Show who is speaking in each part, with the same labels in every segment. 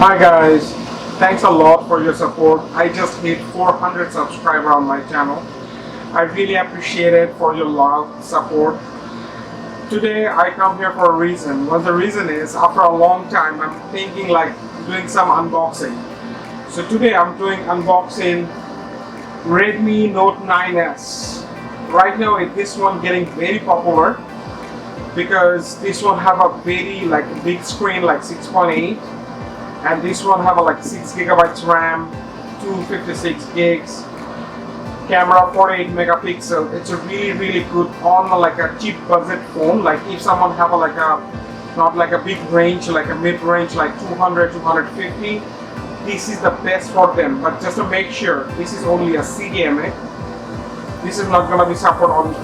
Speaker 1: Hi guys, thanks a lot for your support. I just hit 400 subscribers on my channel. I really appreciate it for your love, support. Today I come here for a reason. Well, the reason is after a long time I'm thinking like doing some unboxing. So today I'm doing unboxing Redmi Note 9s. Right now this one getting very popular because this one have a very big screen like 6.8, and this one have a 6 gigabytes RAM, 256 gigs, camera 48 megapixel. It's a really good on a cheap budget phone. Like if someone have not like a big range, like a mid range like 200 250, this is the best for them. But just to make sure, this is only a CDMA. This is not gonna be support on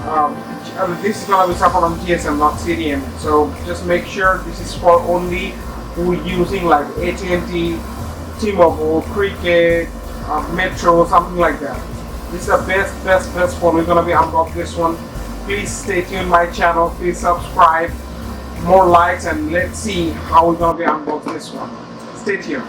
Speaker 1: this is gonna be support on GSM, not CDMA. So just make sure this is for only who using like AT&T, T-Mobile, Cricket, Metro, something like that. This is the best phone. We're gonna be unboxing this one. Please stay tuned my channel. Please subscribe. More likes, and let's see how we're gonna be unboxing this one. Stay tuned.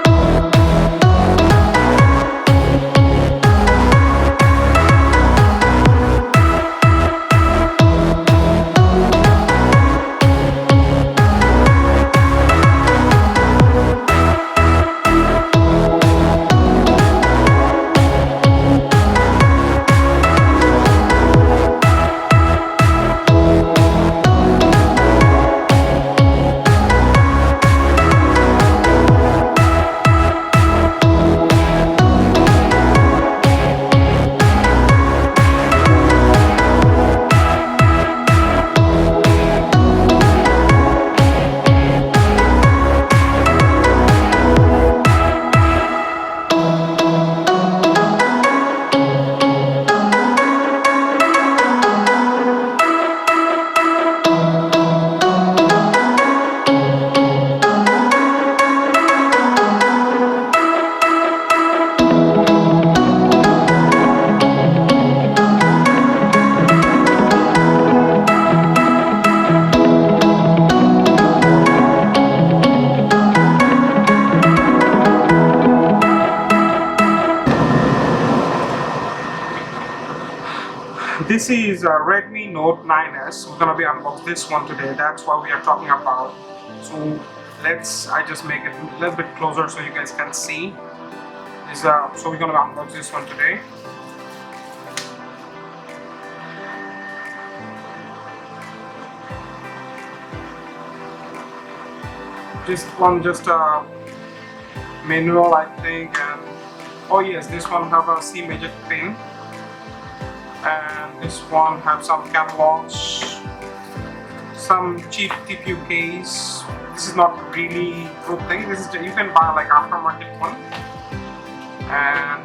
Speaker 1: This is a Redmi Note 9s. We're gonna be unboxing this one today. That's what we are talking about. So I just make it a little bit closer so you guys can see. So we're gonna unbox this one today. Just a manual, I think, and oh yes, this one have a C magic pin. And this one have some catalogs, some cheap TPU case. This is not really good thing. This is, you can buy like aftermarket one. And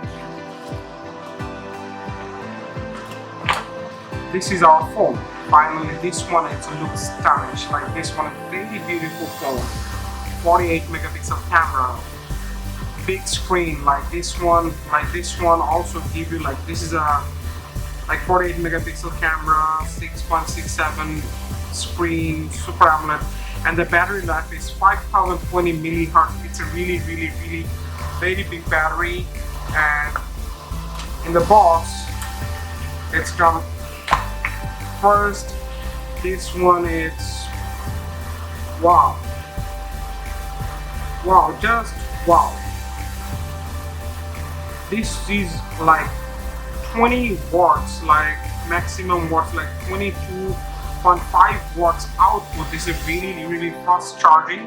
Speaker 1: this is our phone. Finally, this one looks stylish. Like this one is really beautiful phone. 48 megapixel camera, big screen. Like this one also give you this is a 48 megapixel camera, 6.67 screen, Super AMOLED, and the battery life is 5020 millihertz. It's a really very big battery. And in the box, it's come first. This one is wow, just wow. This is like 20 watts, like maximum watts, like 22.5 watts output. This is really fast charging.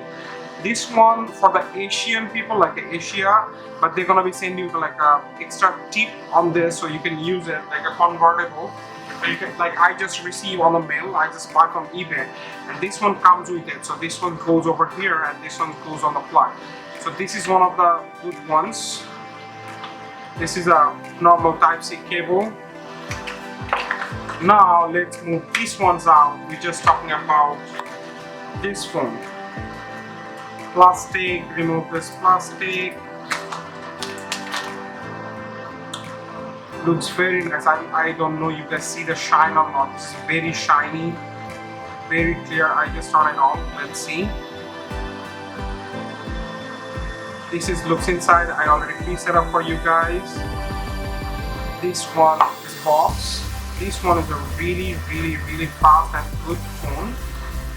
Speaker 1: This one for the Asian people, like Asia, but they're gonna be sending you like a extra tip on this, so you can use it like a convertible. So you can, like I just received on the mail, I just bought from eBay, and this one comes with it. So this one goes over here, and this one goes on the plug. So this is one of the good ones. This is a normal Type-C cable. Now let's move these ones out. We're just talking about this phone. Plastic, remove this plastic. Looks very nice. I don't know you guys see the shine or not. It's very shiny, very clear. I just turn it on. Let's see. This is looks inside. I already pre-set up for you guys. This one is box. This one is a really fast and good phone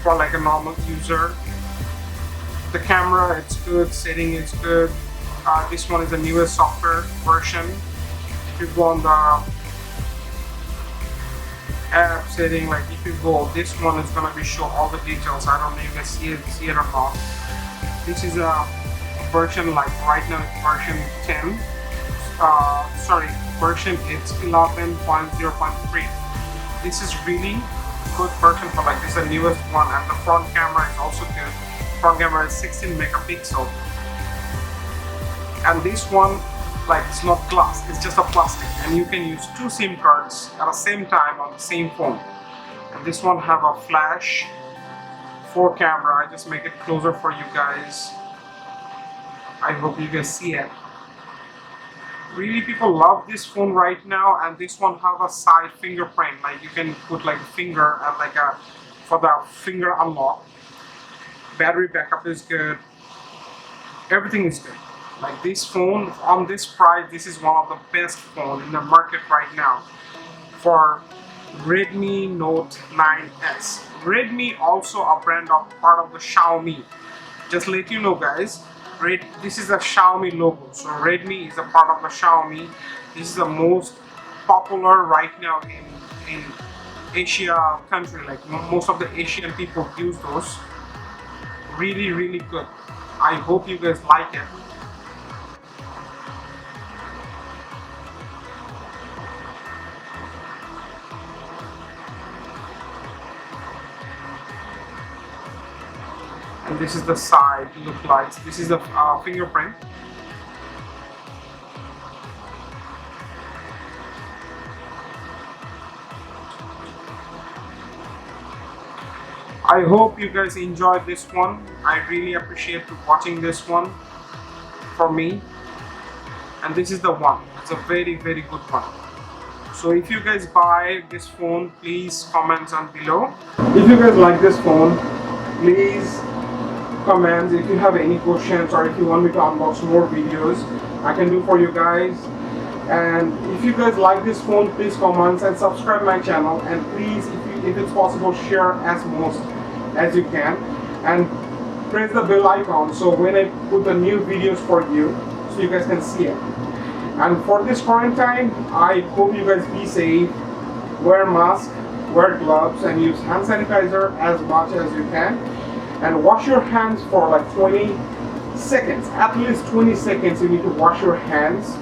Speaker 1: for like a normal user. The camera, it's good. Setting is good. This one is the newest software version. If you go on the app setting, like if you go, this one is gonna be show all the details. I don't know if you can see it or not. This is a version, like right now it's version 10. Version it's 11.0.3. This is really good version for like this is the newest one, and the front camera is also good. Front camera is 16 megapixel, and this one, like, it's not glass, it's just a plastic, and you can use 2 SIM cards at the same time on the same phone. And this one have a flash 4 camera. I just make it closer for you guys. I hope you guys see it. Really, people love this phone right now, and this one have a side fingerprint, like you can put like a finger and like a for the finger unlock. Battery backup is good. Everything is good. Like this phone, on this price, this is one of the best phone in the market right now for Redmi Note 9S. Redmi also a brand of part of the Xiaomi. Just let you know, guys. This is a Xiaomi logo, so Redmi is a part of the Xiaomi. This is the most popular right now in Asia country. Like most of the Asian people use those. Really good. I hope you guys like it. And this is the side look like. This is the fingerprint. I hope you guys enjoyed this one. I really appreciate you watching this one for me. And this is the one. It's a very good one. So if you guys buy this phone, please comment on below. If you guys like this phone, please comment. If you have any questions or if you want me to unbox more videos, I can do for you guys. And if you guys like this phone, please comment and subscribe my channel, and please, if it's possible, share as most as you can, and press the bell icon so when I put the new videos for you, so you guys can see it. And for this quarantine, I hope you guys be safe, wear mask, wear gloves, and use hand sanitizer as much as you can. And wash your hands for like 20 seconds. At least 20 seconds you need to wash your hands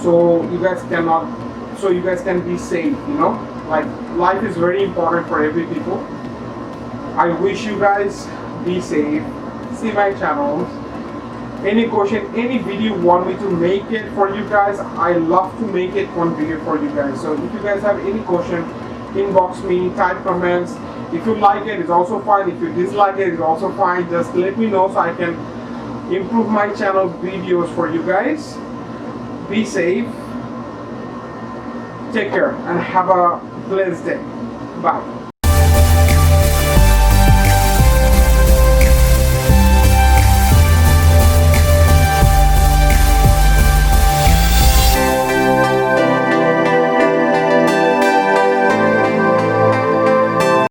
Speaker 1: so you guys can be safe, you know? Like, life is very important for every people. I wish you guys be safe. See my channel. Any question, any video you want me to make it for you guys, I love to make it one video for you guys. So if you guys have any question, inbox me, type comments. If you like it, it's also fine. If you dislike it, it's also fine. Just let me know so I can improve my channel videos for you guys. Be safe. Take care and have a blessed day. Bye.